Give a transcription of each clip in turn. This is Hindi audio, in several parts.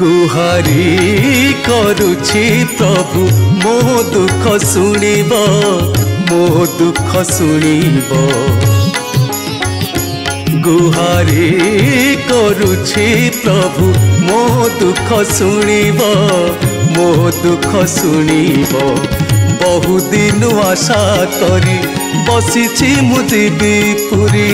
गुहारी करुछि प्रभु मो दुख शुणिब मो दुख शुणिब गुहारी करुछि प्रभु मो दुख शुणिब मो दुख शुणिब बहुदिन आशा करी बसिछि मुझिबी पुरी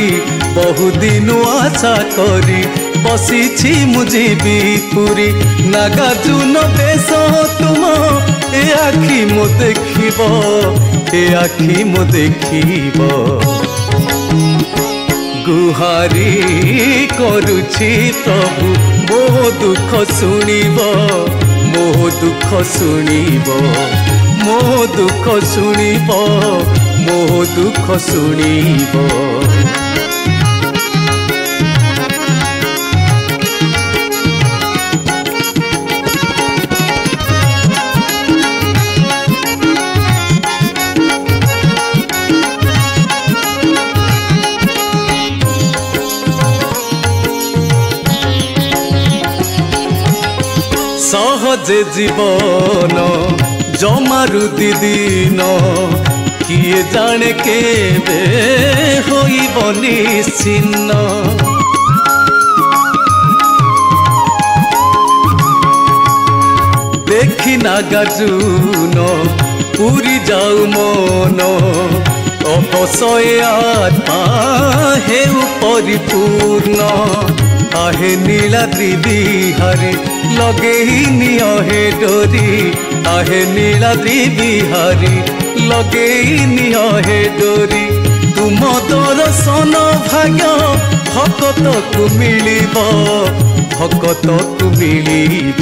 बहुदिन आशा करी बसिछि मुझिबी पुरी नागार्जुन बेश तुम ए आखि मो देखिब ए आखि मो देखिब गुहारी करुछि प्रभु मो दुख शुणिब मो दुख शुणिब मो दुख शुणिब मो दुख शुणिब सहजे जीवन जमारु दिन किए जाने केबे होइब निश्चिन्न देखी नागार्जुन पूरी जाऊ मन अवशय आत्मा हेउ परिपूर्ण आहे नीलाद्रि बिहारी लगेही निहे डोरी आहे नीलाद्रि बिहारी लगेही निहे डोरी तुम दर्शन भाग्य भकत को मिलिब भकत को मिलिब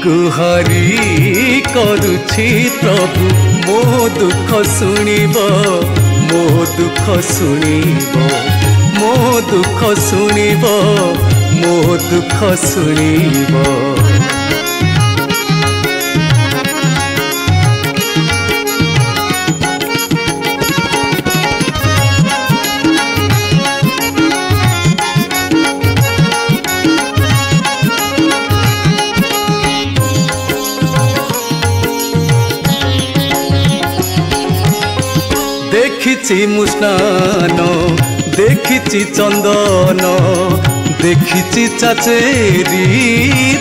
गुहारी करुछि प्रभु मो दुख शुणिब मो दुख शुणिब मो दुख शुणिब मो दुख शुणिब देखिछि मुस्कान देखिछि चंदन देखिछि चाचेरी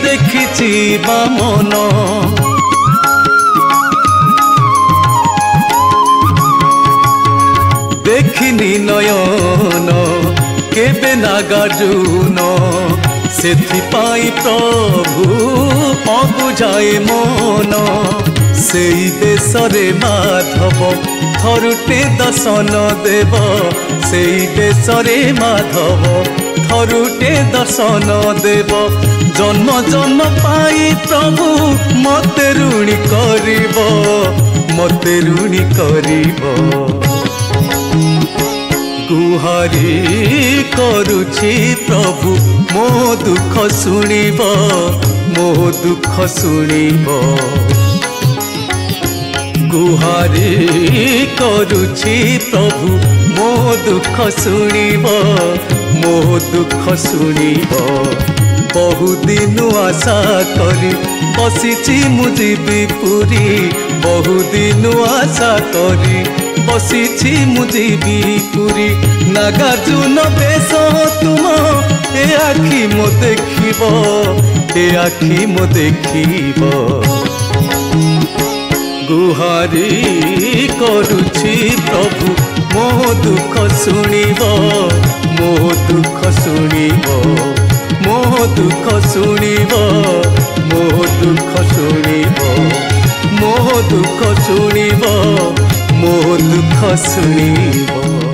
देखिछि बामन देखिनी नयन केबे नागार्जुन सेथिपाई प्रभु अबुझाए मन सेई देशरे माधव थरुटे दर्शन देव सेई देशरे माधव थरुटे दर्शन देव जन्म जन्म पाई प्रभु मते ऋणी करिब मते ऋणी करिब गुहारी करुछि प्रभु मो दुख शुणिब मो दुख शुणिब गुहारी करुछि प्रभु मो दुख शुणिब मो दुख शुणिब बहुदिन आशा करी बसिछि मुझिबी पुरी बहुदिन आशा करी बसिछि मुझिबी पुरी नागार्जुन बेश तुम ए आखि मो देखिब ए आखि मो देखिब गुहारी करुछि प्रभु मो दुख शुणिब मो दुख शुणिब मो दुख शुणिब मो दुख शुणिब मो दुख शुणिब मो दुख शुणिब।